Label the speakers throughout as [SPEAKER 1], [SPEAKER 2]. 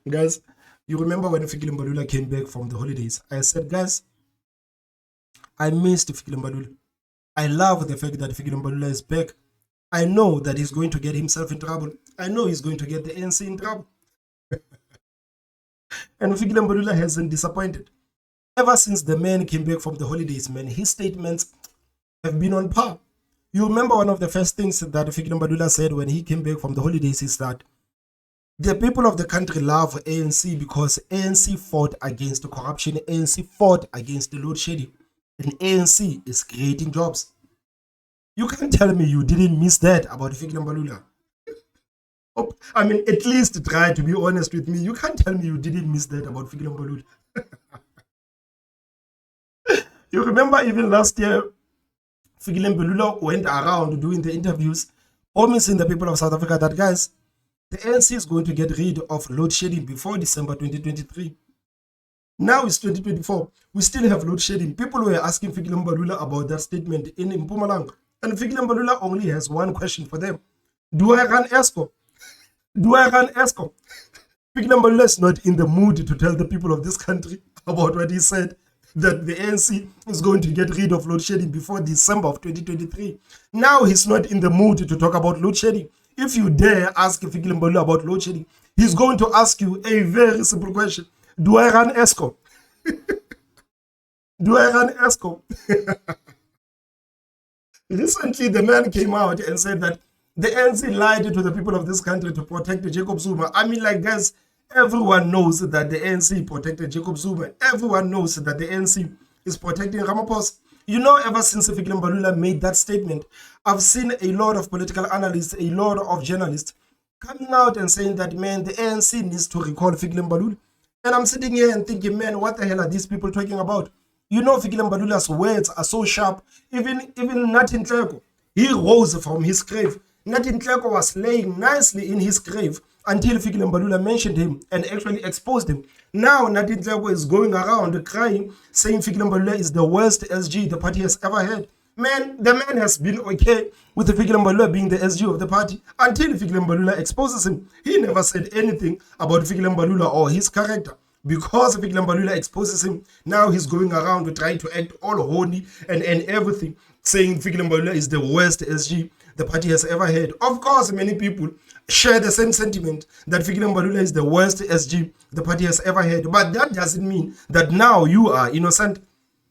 [SPEAKER 1] Guys, you remember when Fikile Mbalula came back from the holidays? I said, guys, I missed Fikile Mbalula. I love the fact that Fikile Mbalula is back. I know that he's going to get himself in trouble. I know he's going to get the ANC in trouble. And Fikile Mbalula hasn't disappointed. Ever since the man came back from the holidays, man, his statements have been on par. You remember one of the first things that Fikile Mbalula said when he came back from the holidays is that the people of the country love ANC because ANC fought against corruption, ANC fought against the load shedding, and ANC is creating jobs. You can't tell me you didn't miss that about Fikile Mbalula. I mean, at least try to be honest with me. You can't tell me you didn't miss that about Fikile Mbalula. You remember even last year, Fikile Mbalula went around doing the interviews, promising the people of South Africa that, guys, the ANC is going to get rid of load shedding before December 2023. Now it's 2024. We still have load shedding. People were asking Fikile Mbalula about that statement in Mpumalanga. And Fikile Mbalula only has one question for them. Do I run ESCOM? Do I run ESCOM? Fikile Mbalula is not in the mood to tell the people of this country about what he said, that the ANC is going to get rid of load shedding before December of 2023. Now he's not in the mood to talk about load shedding. If you dare ask Fikile Mbalula about load shedding, he's going to ask you a very simple question. Do I run ESCOM? Do I run ESCOM? Recently, the man came out and said that the ANC lied to the people of this country to protect Jacob Zuma. I mean, like, guys, everyone knows that the ANC protected Jacob Zuma. Everyone knows that the ANC is protecting Ramaphosa. You know, ever since Fikile Mbalula made that statement, I've seen a lot of political analysts, a lot of journalists coming out and saying that, man, the ANC needs to recall Fikile Mbalula. And I'm sitting here and thinking, man, what the hell are these people talking about? You know, Fikile Mbalula's words are so sharp. Even Nathi Nhleko, he rose from his grave. Nathi Nhleko was laying nicely in his grave until Fikile Mbalula mentioned him and actually exposed him. Now Nathi Nhleko is going around crying, saying Fikile Mbalula is the worst SG the party has ever had. Man, the man has been okay with Fikile Mbalula being the SG of the party until Fikile Mbalula exposes him. He never said anything about Fikile Mbalula or his character. Because Fikile Mbalula exposes him, now he's going around trying to act all horny and everything, saying Fikile Mbalula is the worst SG the party has ever had. Of course, many people share the same sentiment that Fikile Mbalula is the worst SG the party has ever had. But that doesn't mean that now you are innocent.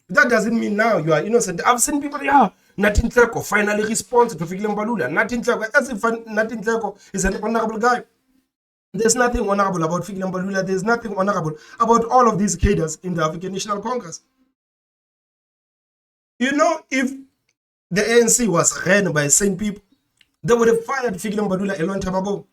[SPEAKER 1] That doesn't mean now you are innocent. I've seen people, Nathi Nhleko finally responds to Fikile Mbalula. Nathi Nhleko, as if Nathi Nhleko is an honorable guy. There's nothing honorable about Fikile Mbalula. There's nothing honorable about all of these cadres in the African National Congress. You know, if the ANC was ran by sane people, they would have fired Fikile Mbalula a long time ago.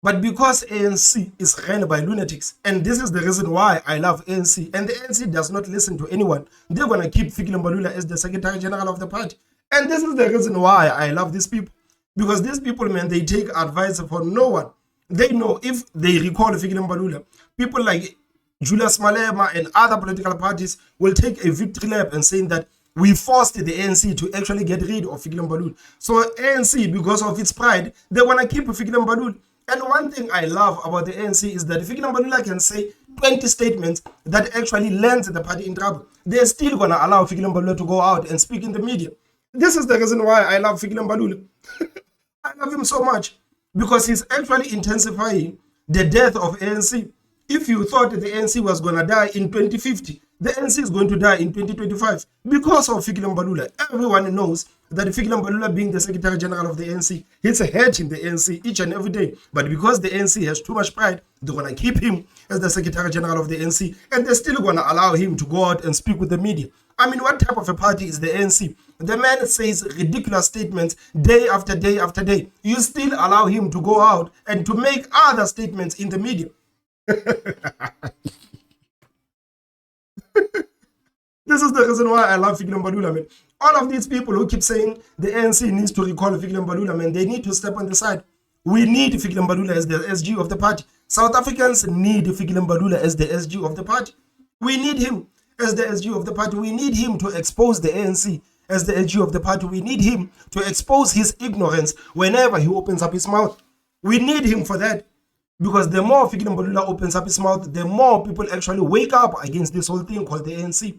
[SPEAKER 1] But because ANC is ran by lunatics, and this is the reason why I love ANC, and the ANC does not listen to anyone, they're going to keep Fikile Mbalula as the Secretary General of the party. And this is the reason why I love these people. Because these people, man, they take advice from no one. They know if they recall Fikile Mbalula, people like Julius Malema and other political parties will take a victory lap and saying that we forced the ANC to actually get rid of Fikile Mbalula. So ANC, because of its pride, they want to keep Fikile Mbalula. And one thing I love about the ANC is that Fikile Mbalula can say 20 statements that actually lands the party in trouble. They're still going to allow Fikile Mbalula to go out and speak in the media. This is the reason why I love Fikile Mbalula. I love him so much because he's actually intensifying the death of ANC. If you thought the ANC was going to die in 2050, the ANC is going to die in 2025 because of Fikile Mbalula. Everyone knows that Fikile Mbalula, being the Secretary General of the ANC, he's hurting the ANC each and every day. But because the ANC has too much pride, they're going to keep him as the Secretary General of the ANC, and they're still going to allow him to go out and speak with the media. I mean, what type of a party is the ANC? The man says ridiculous statements day after day after day. You still allow him to go out and to make other statements in the media. This is the reason why I love Fikile Mbalula, man. All of these people who keep saying the ANC needs to recall Fikile Mbalula, man, they need to step on the side. We need Fikile Mbalula as the SG of the party. South Africans need Fikile Mbalula as the SG of the party. We need him as the SG of the party. We need him to expose the ANC as the SG of the party. We need him to expose his ignorance whenever he opens up his mouth. We need him for that. Because the more Fikile Mbalula opens up his mouth, the more people actually wake up against this whole thing called the ANC.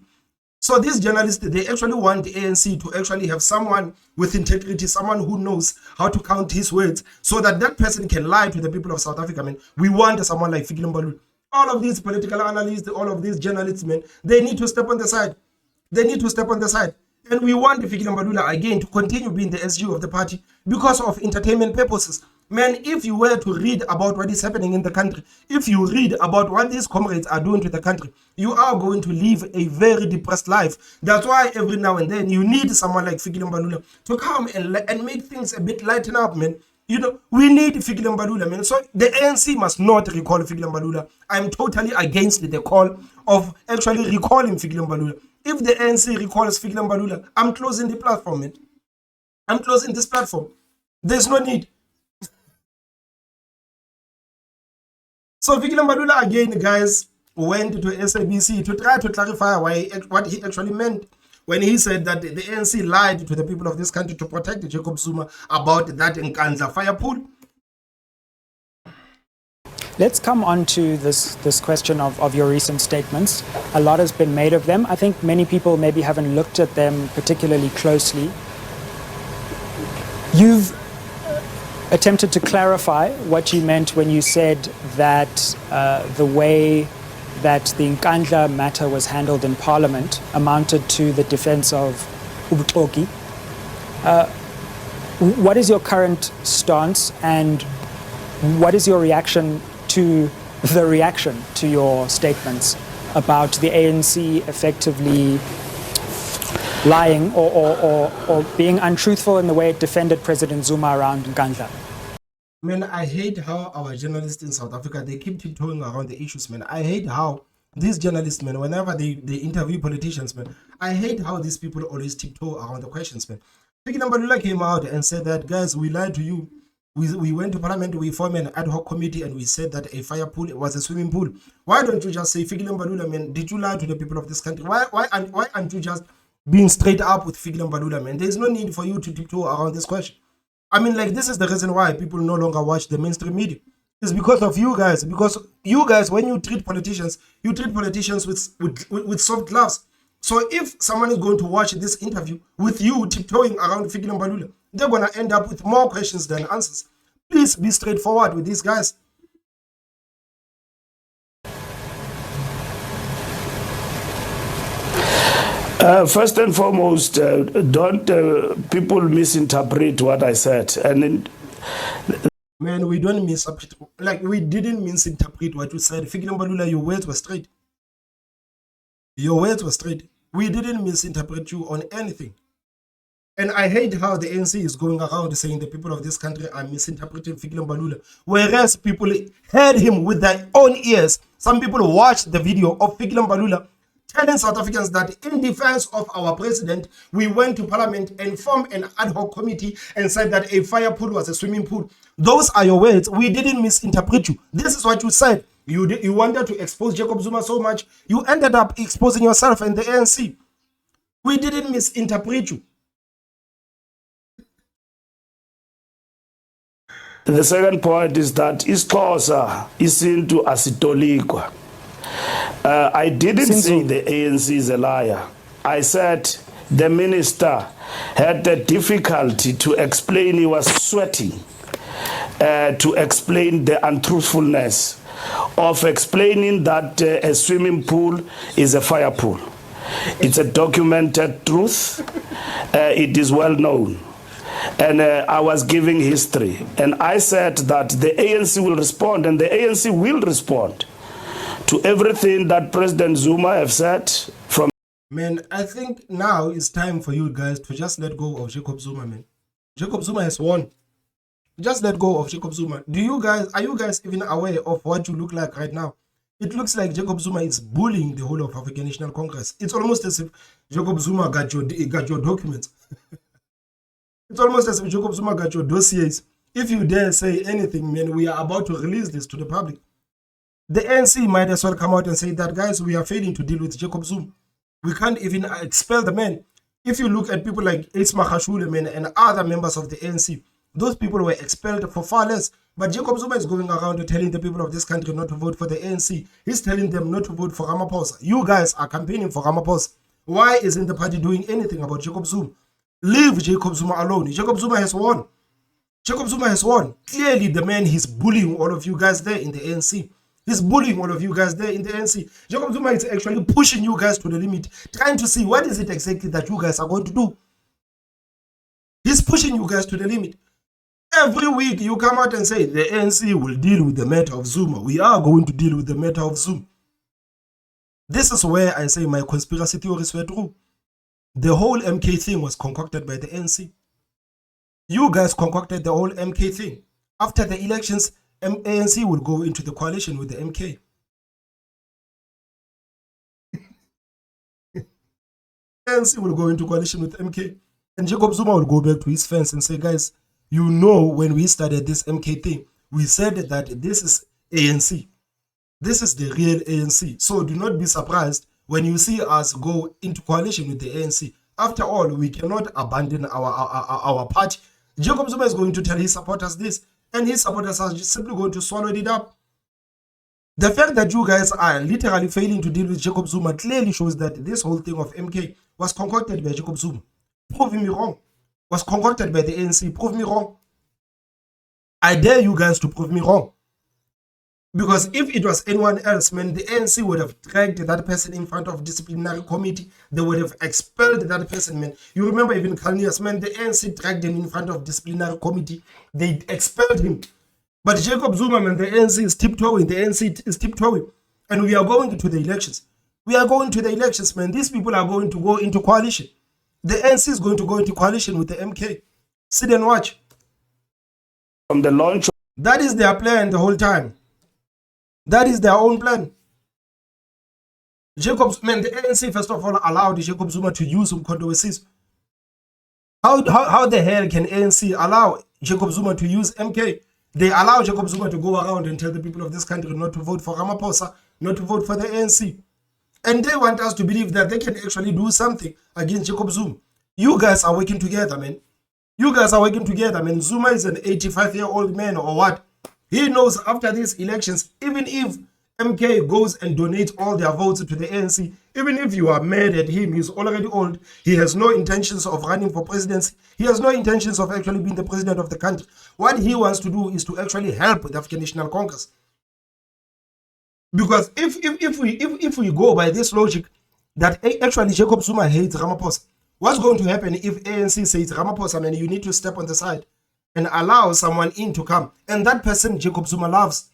[SPEAKER 1] So these journalists, they actually want the ANC to actually have someone with integrity, someone who knows how to count his words, so that that person can lie to the people of South Africa. Man, we want someone like Fikile Mbalula. All of these political analysts, all of these journalists, man, they need to step on the side. They need to step on the side. And we want Fikile Mbalula again to continue being the SG of the party because of entertainment purposes. Man, if you were to read about what is happening in the country, if you read about what these comrades are doing to the country, you are going to live a very depressed life. That's why every now and then you need someone like Fikile Mbalula to come and make things a bit lighten up, man. You know, we need Fikile Mbalula, man. So the ANC must not recall Fikile Mbalula. I'm totally against the call of actually recalling Fikile Mbalula. If the ANC recalls Fikile Mbalula, I'm closing the platform, man. I'm closing this platform. There's no need. So Fikile Mbalula again, guys, went to SABC to try to clarify what he actually meant when he said that the ANC lied to the people of this country to protect Jacob Zuma about that Nkandla fire pool.
[SPEAKER 2] Let's come on to this question of your recent statements. A lot has been made of them. I think many people maybe haven't looked at them particularly closely. You've attempted to clarify what you meant when you said that the way that the Nkandla matter was handled in Parliament amounted to the defense of ubuxoki. What is your current stance, and what is your reaction to the reaction to your statements about the ANC effectively lying or being untruthful in the way it defended President Zuma around Nkandla?
[SPEAKER 1] Man, I hate how our journalists in South Africa, they keep tiptoeing around the issues, man. I hate how these journalists, man, whenever they interview politicians, man, I hate how these people always tiptoe around the questions, man. Fikile Mbalula came out and said that, guys, we lied to you. We went to Parliament, we formed an ad hoc committee, and we said that a fire pool was a swimming pool. Why don't you just say, Fikile Mbalula, man, did you lie to the people of this country? Why aren't you just being straight up with Fikile Mbalula, man? There's no need for you to tiptoe around this question. I mean, like, this is the reason why people no longer watch the mainstream media. It's because of you guys. Because you guys, when you treat politicians with soft gloves. So if someone is going to watch this interview with you tiptoeing around Fikile Mbalula, they're going to end up with more questions than answers. Please be straightforward with these guys.
[SPEAKER 3] First and foremost, don't people misinterpret what I said.
[SPEAKER 1] Man, we don't misinterpret. Like, we didn't misinterpret what you said. Fikile Mbalula, your words were straight. Your words were straight. We didn't misinterpret you on anything. And I hate how the ANC is going around saying the people of this country are misinterpreting Fikile Mbalula, whereas people heard him with their own ears. Some people watched the video of Fikile Mbalula telling South Africans that in defense of our president, we went to Parliament and formed an ad hoc committee and said that a fire pool was a swimming pool. Those are your words. We didn't misinterpret you. This is what you said. You wanted to expose Jacob Zuma so much, you ended up exposing yourself and the ANC. We didn't misinterpret you.
[SPEAKER 3] The second point is that isiXhosa isintu asitolikwa. I didn't say the ANC is a liar. I said the minister had the difficulty to explain, he was sweating to explain the untruthfulness of explaining that a swimming pool is a fire pool. It's a documented truth. It is well known. And I was giving history. And I said that the ANC will respond, and the ANC will respond to everything that President Zuma have said from.
[SPEAKER 1] Man, I think now it's time for you guys to just let go of Jacob Zuma, man. Jacob Zuma has won. Just let go of Jacob Zuma. Are you guys even aware of what you look like right now? It looks like Jacob Zuma is bullying the whole of African National Congress. It's almost as if Jacob Zuma got your documents. It's almost as if Jacob Zuma got your dossiers. If you dare say anything, man, we are about to release this to the public. The ANC might as well come out and say that, guys, we are failing to deal with Jacob Zuma. We can't even expel the man. If you look at people like Ace Magashule, man, and other members of the ANC, those people were expelled for far less. But Jacob Zuma is going around telling the people of this country not to vote for the ANC. He's telling them not to vote for Ramaphosa. You guys are campaigning for Ramaphosa. Why isn't the party doing anything about Jacob Zuma? Leave Jacob Zuma alone. Jacob Zuma has won. Jacob Zuma has won. Clearly, the man, he's bullying all of you guys there in the ANC. He's bullying all of you guys there in the ANC. Jacob Zuma is actually pushing you guys to the limit, trying to see what is it exactly that you guys are going to do. He's pushing you guys to the limit. Every week, you come out and say, the ANC will deal with the matter of Zuma. We are going to deal with the matter of Zuma. This is where I say my conspiracy theories were true. The whole MK thing was concocted by the ANC. You guys concocted the whole MK thing. After the elections, ANC will go into the coalition with the MK. ANC will go into coalition with MK. And Jacob Zuma will go back to his fans and say, guys, you know, when we started this MK thing, we said that this is ANC. This is the real ANC. So do not be surprised when you see us go into coalition with the ANC. After all, we cannot abandon our party. Jacob Zuma is going to tell his supporters this, and his supporters are just simply going to swallow it up. The fact that you guys are literally failing to deal with Jacob Zuma clearly shows that this whole thing of MK was concocted by Jacob Zuma. Prove me wrong. Was concocted by the ANC. Prove me wrong. I dare you guys to prove me wrong. Because if it was anyone else, man, the ANC would have dragged that person in front of disciplinary committee. They would have expelled that person, man. You remember even Kalnias, man, the ANC dragged him in front of disciplinary committee. They expelled him. But Jacob Zuma, man, the ANC is tiptoeing. The ANC is tiptoeing. And we are going to the elections. We are going to the elections, man. These people are going to go into coalition. The ANC is going to go into coalition with the MK. Sit and watch.
[SPEAKER 3] From the launch.
[SPEAKER 1] That is their plan the whole time. That is their own plan. Man, the ANC first of all allowed Jacob Zuma to use Umkhonto. How the hell can ANC allow Jacob Zuma to use MK? They allow Jacob Zuma to go around and tell the people of this country not to vote for Ramaphosa, not to vote for the ANC. And they want us to believe that they can actually do something against Jacob Zuma. You guys are working together, man. You guys are working together, man. Zuma is an 85-year-old man or what? He knows after these elections, even if MK goes and donates all their votes to the ANC, even if you are mad at him, he's already old, he has no intentions of running for presidency, he has no intentions of actually being the president of the country. What he wants to do is to actually help the African National Congress. Because if we go by this logic, that actually Jacob Zuma hates Ramaphosa, what's going to happen if ANC says, Ramaphosa, man, you need to step on the side and allow someone in to come, and that person Jacob Zuma loves?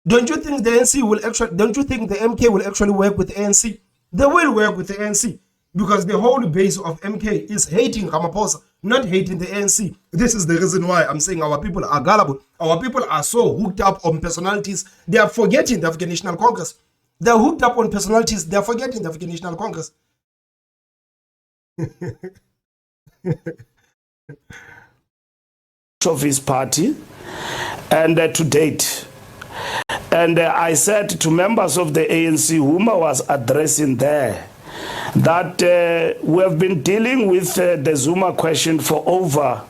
[SPEAKER 1] Don't you think the ANC will actually, don't you think the MK will actually work with the ANC? They will work with the ANC because the whole base of MK is hating Ramaphosa, not hating the ANC. This is the reason why I'm saying our people are gullible. Our people are so hooked up on personalities, they are forgetting the African National Congress. They're hooked up on personalities, they're forgetting the African National Congress.
[SPEAKER 3] Of his party, and to date, and I said to members of the ANC whom I was addressing there that we have been dealing with the Zuma question for over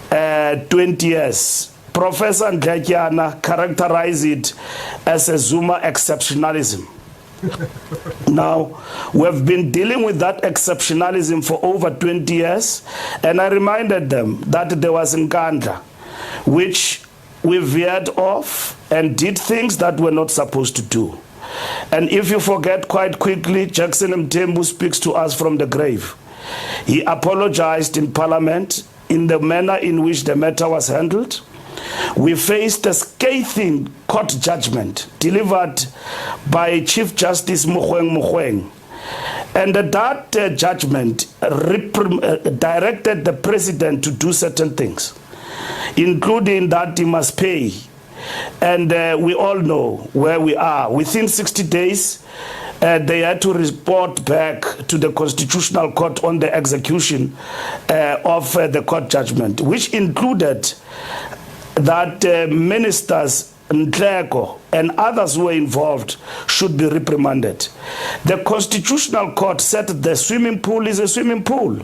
[SPEAKER 3] 20 years. Professor Ndletyana characterized it as a Zuma exceptionalism. Now, we've been dealing with that exceptionalism for over 20 years, and I reminded them that there was Nkandla, which we veered off and did things that we're not supposed to do. And if you forget quite quickly, Jackson Mthembu speaks to us from the grave. He apologized in Parliament in the manner in which the matter was handled. We faced a scathing court judgment delivered by Chief Justice Mogoeng. And that judgment directed the president to do certain things, including that he must pay. And we all know where we are. Within 60 days, they had to report back to the Constitutional Court on the execution of the court judgment, which included that ministers, Ntleko, and others who were involved should be reprimanded. The Constitutional Court said the swimming pool is a swimming pool.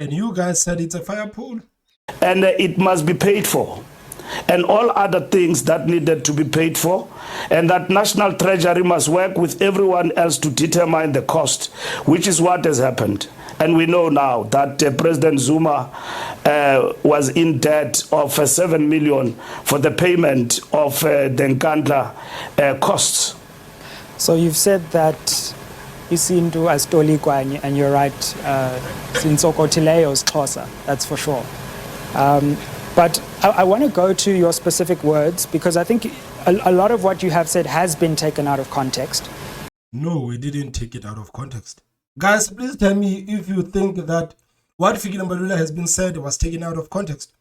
[SPEAKER 1] And you guys said it's a fire pool?
[SPEAKER 3] And it must be paid for. and all other things that needed to be paid for, and that National Treasury must work with everyone else to determine the cost, which is what has happened. And we know now that President Zuma was in debt of 7 million for the payment of the Nkandla costs.
[SPEAKER 2] So you've said that isintu asitolikwa, and you're right, sinsokotileyo Xhosa, that's for sure. But I want to go to your specific words, because I think a lot of what you have said has been taken out of context.
[SPEAKER 1] No, we didn't take it out of context. Guys, please tell me if you think that what Fikile Mbalula has been said was taken out of context.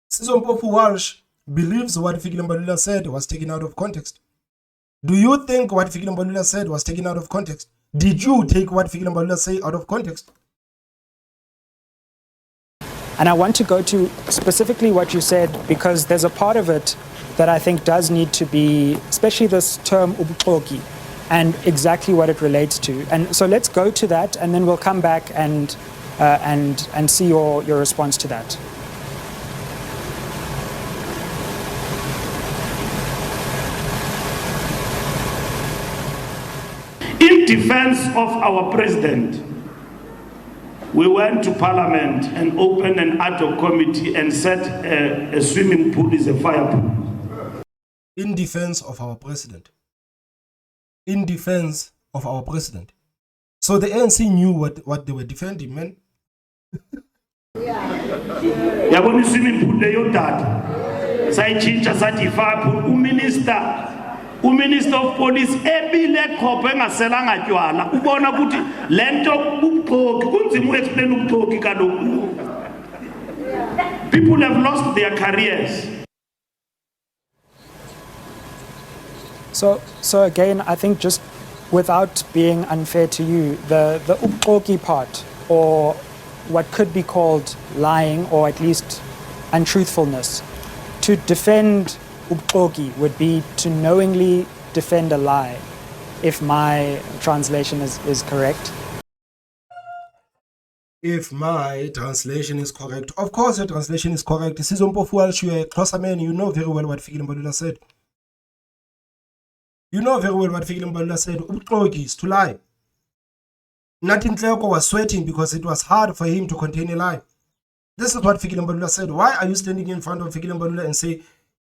[SPEAKER 1] Sizompofu Walsh believes what Fikile Mbalula said was taken out of context. Do you think what Fikile Mbalula said was taken out of context? Did you take what Fikile Mbalula said out of context?
[SPEAKER 2] And I want to go to specifically what you said, because there's a part of it that I think does need to be, especially this term ubuxoki, and exactly what it relates to. And so let's go to that, and then we'll come back and see your response to that.
[SPEAKER 3] In defense of our president, we went to Parliament and opened an ad hoc committee and said a swimming pool is a fire pool.
[SPEAKER 1] In defense of our president. In defense of our president. So the ANC knew what they were defending, man.
[SPEAKER 3] Yabona swimming pool leyo data. Sayichinja sathi fire pool. Uminister of Police ebile khophe engaselanga tywala. Ubona ukuthi lento ubugqoki kunzima explain ubugqoki kaloku. People have lost their careers.
[SPEAKER 2] So again, I think, just without being unfair to you, the ubuxoki part, or what could be called lying, or at least untruthfulness, to defend ubuxoki would be to knowingly defend a lie, if my translation is correct.
[SPEAKER 1] If my translation is correct. Of course your translation is correct. Sizompofu Walsh, you're a Xhosa man, you know very well what Fikile Mbalula said. You know very well what Fikile Mbalula said. Ubuxoki is to lie. Nathi Nhleko was sweating because it was hard for him to contain a lie. This is what Fikile Mbalula said. Why are you standing in front of Fikile Mbalula and say,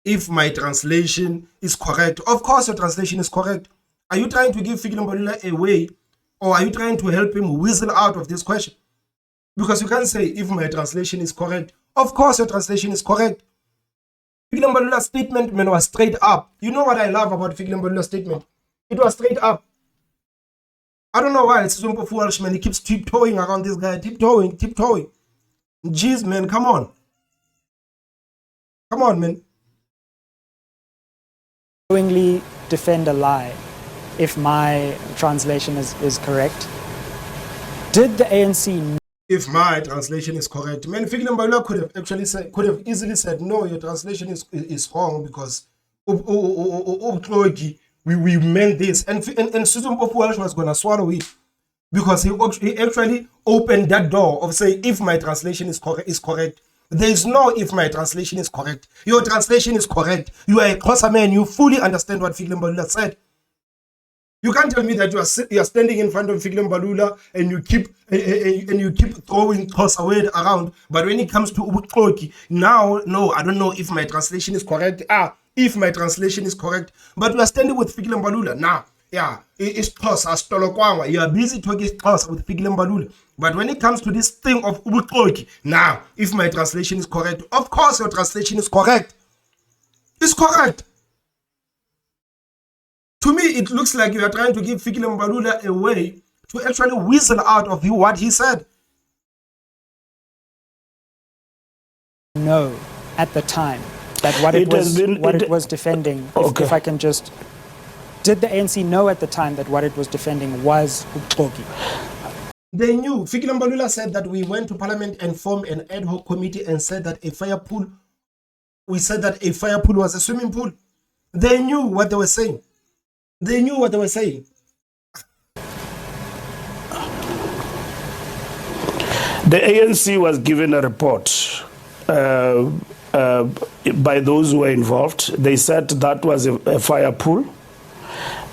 [SPEAKER 1] if my translation is correct? Of course your translation is correct. Are you trying to give Fikile Mbalula a way, or are you trying to help him whistle out of this question? Because you can't say, if my translation is correct. Of course your translation is correct. Fikile Mbalula's statement, man, was straight up. You know what I love about Fikile Mbalula's statement? It was straight up. I don't know why it's Sizompofu Walsh, man. He keeps tiptoeing around this guy. Tiptoeing. Jeez, man, come on. Come on, man.
[SPEAKER 2] Knowingly defend a lie, if my translation is correct. Did the ANC...
[SPEAKER 1] If my translation is correct, man, Fikile Mbalula could have easily said, no, your translation is wrong, because we meant this. And Sizompofu Walsh was going to swallow it, because he actually opened that door of saying, if my translation is correct. There is no if my translation is correct. Your translation is correct. You are a Xhosa man. You fully understand what Fikile Mbalula said. You can't tell me that you are standing in front of Fikile Mbalula and you keep throwing Xhosa word around. But when it comes to ubuxoki, now, no, I don't know if my translation is correct. If my translation is correct. But we are standing with Fikile Mbalula now. Yeah, it's Xhosa, Stolokwangwa. You are busy talking Xhosa with Fikile Mbalula. But when it comes to this thing of ubuxoki, now, if my translation is correct, of course your translation is correct. It's correct. To me, it looks like you are trying to give Fikile Mbalula a way to actually whistle out of you what he said.
[SPEAKER 2] No, at the time, that what it was defending, if I can just... Did the ANC know at the time that what it was defending was ubuxoki?
[SPEAKER 1] They knew. Fikile Mbalula said that we went to Parliament and formed an ad hoc committee and said that a fire pool was a swimming pool. They knew what they were saying. They knew what they were saying.
[SPEAKER 3] The ANC was given a report by those who were involved. They said that was a fire pool.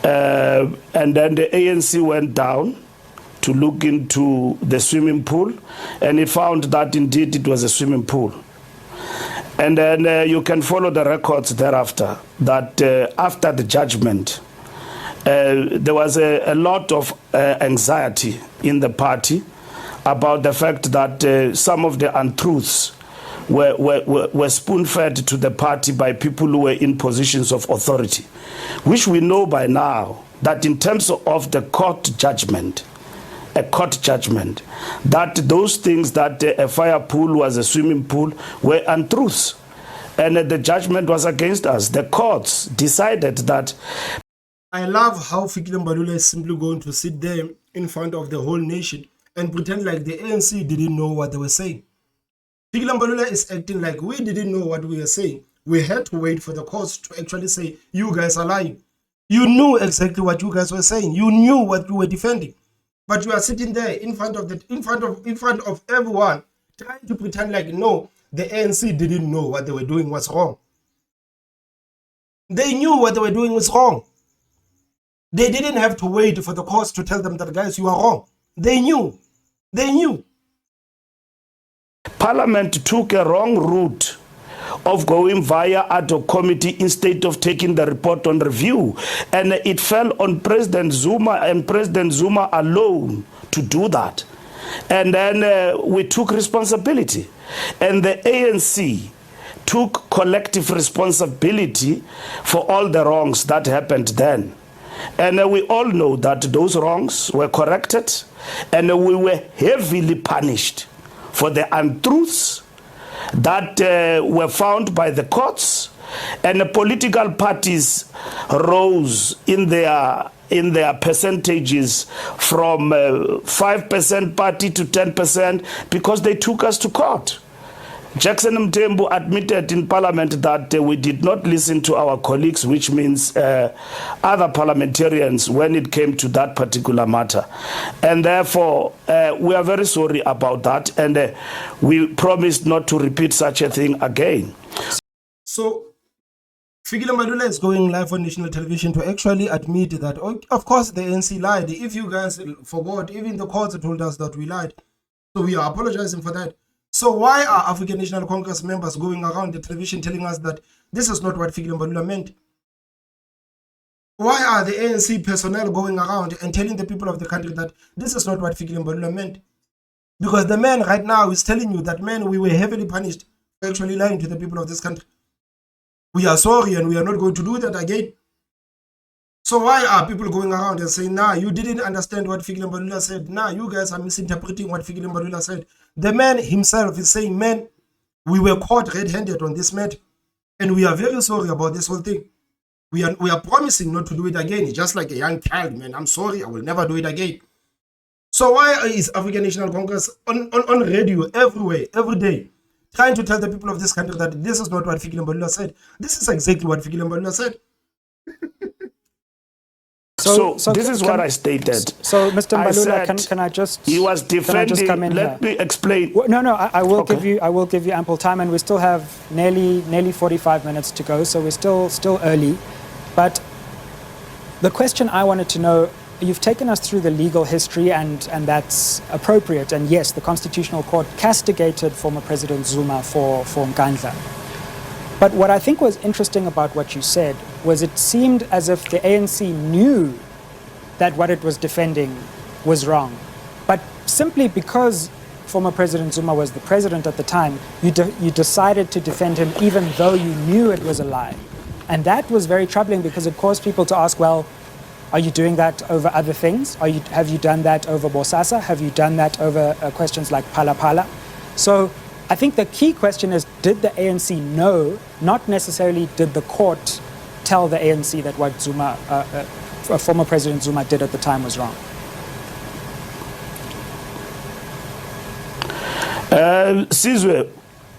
[SPEAKER 3] And then the ANC went down to look into the swimming pool, and it found that indeed it was a swimming pool. And then you can follow the records thereafter, that after the judgment, there was a lot of anxiety in the party about the fact that some of the untruths were spoon-fed to the party by people who were in positions of authority, which we know by now that in terms of the court judgment, that those things, that a fire pool was a swimming pool, were untruths. And the judgment was against us. The courts decided that.
[SPEAKER 1] I love how Fikile Mbalula is simply going to sit there in front of the whole nation and pretend like the ANC didn't know what they were saying. Fikile Mbalula is acting like we didn't know what we were saying. We had to wait for the courts to actually say, you guys are lying. You knew exactly what you guys were saying. You knew what you were defending. But you are sitting there in front of everyone, trying to pretend like, no, the ANC didn't know what they were doing was wrong. They knew what they were doing was wrong. They didn't have to wait for the courts to tell them that, guys, you are wrong. They knew. They knew.
[SPEAKER 3] Parliament took a wrong route of going via ad hoc committee instead of taking the report on review. And it fell on President Zuma and President Zuma alone to do that. And then we took responsibility. And the ANC took collective responsibility for all the wrongs that happened then. And we all know that those wrongs were corrected, and we were heavily punished for the untruths that were found by the courts, and the political parties rose in their percentages from 5% party to 10% because they took us to court. Jackson Mthembu admitted in Parliament that we did not listen to our colleagues, which means other parliamentarians, when it came to that particular matter. And therefore, we are very sorry about that, and we promise not to repeat such a thing again.
[SPEAKER 1] So, Fikile Mbalula is going live on national television to actually admit that, of course, the ANC lied. If you guys forgot, even the courts told us that we lied. So we are apologizing for that. So why are African National Congress members going around the television telling us that this is not what Fikile Mbalula meant? Why are the ANC personnel going around and telling the people of the country that this is not what Fikile Mbalula meant? Because the man right now is telling you that, man, we were heavily punished for actually lying to the people of this country. We are sorry and we are not going to do that again. So why are people going around and saying, nah, you didn't understand what Fikile Mbalula said. Nah, you guys are misinterpreting what Fikile Mbalula said. The man himself is saying, man, we were caught red-handed on this matter. And we are very sorry about this whole thing. We are promising not to do it again. It's just like a young child, man. I'm sorry, I will never do it again. So why is African National Congress on radio everywhere, every day, trying to tell the people of this country that this is not what Fikile Mbalula said? This is exactly what Fikile Mbalula said.
[SPEAKER 3] So this is what I stated.
[SPEAKER 2] So, Mr. Mbalula, can I just?
[SPEAKER 3] He was defending.
[SPEAKER 2] Let
[SPEAKER 3] me explain.
[SPEAKER 2] Well, no, I will give you. I will give you ample time, and we still have nearly 45 minutes to go. So we're still early. But the question I wanted to know: you've taken us through the legal history, and that's appropriate. And yes, the Constitutional Court castigated former President Zuma for Nkandla. But what I think was interesting about what you said was it seemed as if the ANC knew that what it was defending was wrong. But simply because former President Zuma was the president at the time, you decided to defend him even though you knew it was a lie. And that was very troubling because it caused people to ask, well, are you doing that over other things? Have you done that over Bosasa? Have you done that over questions like Phala Phala? So I think the key question is, did the ANC know, not necessarily did the court tell the ANC that what former President Zuma did at the time was wrong?
[SPEAKER 3] Sizwe,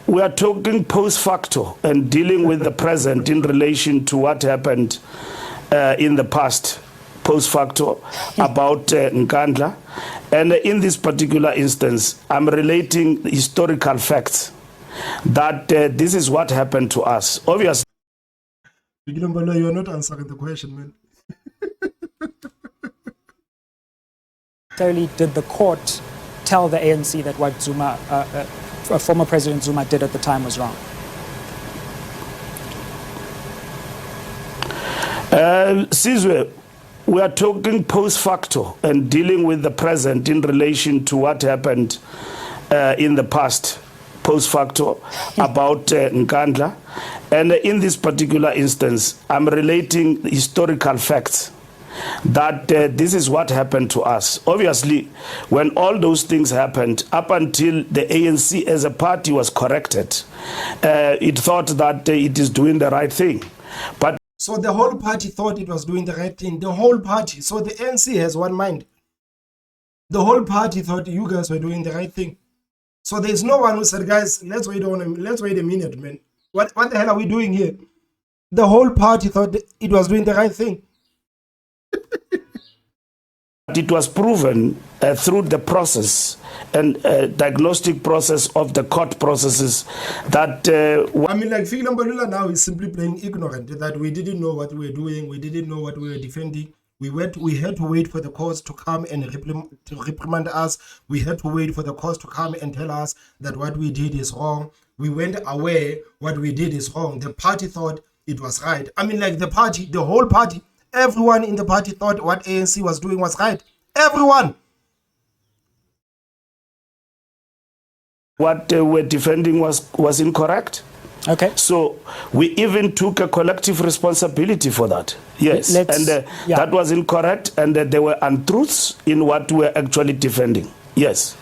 [SPEAKER 3] we are talking post facto and dealing with the present in relation to what happened in the past, post facto, about Nkandla. And in this particular instance, I'm relating historical facts that this is what happened to us. Obviously,
[SPEAKER 1] Fikile Mbalula, you are not answering the question, man.
[SPEAKER 2] Did the court tell the ANC that what Zuma, former President Zuma did at the time was wrong?
[SPEAKER 3] Sizwe, we are talking post facto and dealing with the present in relation to what happened in the past, post facto, about Nkandla. And in this particular instance, I'm relating historical facts that this is what happened to us. Obviously, when all those things happened, up until the ANC as a party was corrected, it thought that it is doing the right thing. But
[SPEAKER 1] so the whole party thought it was doing the right thing. The whole party. So the ANC has one mind. The whole party thought you guys were doing the right thing. So there's no one who said, guys, let's wait a minute, man. What the hell are we doing here? The whole party thought it was doing the right thing.
[SPEAKER 3] it was proven through the process and diagnostic process of the court processes that
[SPEAKER 1] I mean, like Fikile Mbalula now is simply playing ignorant, that we didn't know what we were doing, we didn't know what we were defending. We had to wait for the courts to come and reprimand us. We had to wait for the courts to come and tell us that what we did is wrong. We went away, what we did is wrong. The party thought it was right. I mean, like the party, the whole party, everyone in the party thought what ANC was doing was right. Everyone.
[SPEAKER 3] What we're defending was incorrect.
[SPEAKER 2] Okay.
[SPEAKER 3] So we even took a collective responsibility for that. Yes. That was incorrect, and there were untruths in what we're actually defending. Yes.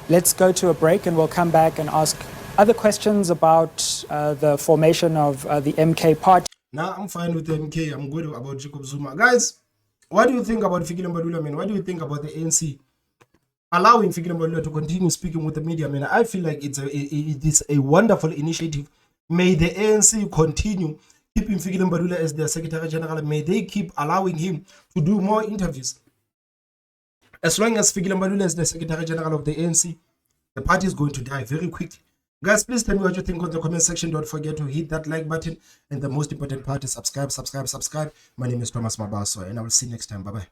[SPEAKER 2] Let's go to a break and we'll come back and ask other questions about the formation of the MK party.
[SPEAKER 1] Now, I'm fine with the MK. I'm good about Jacob Zuma. Guys, what do you think about Fikile Mbalula, man? What do you think about the ANC allowing Fikile Mbalula to continue speaking with the media, man? I feel like it is a wonderful initiative. May the ANC continue keeping Fikile Mbalula as their Secretary General. May they keep allowing him to do more interviews. As long as Fikile Mbalula is the Secretary General of the ANC, the party is going to die very quickly. Guys, please tell me what you think in the comment section. Don't forget to hit that like button. And the most important part is subscribe. My name is Thomas Mabaso, and I will see you next time. Bye-bye.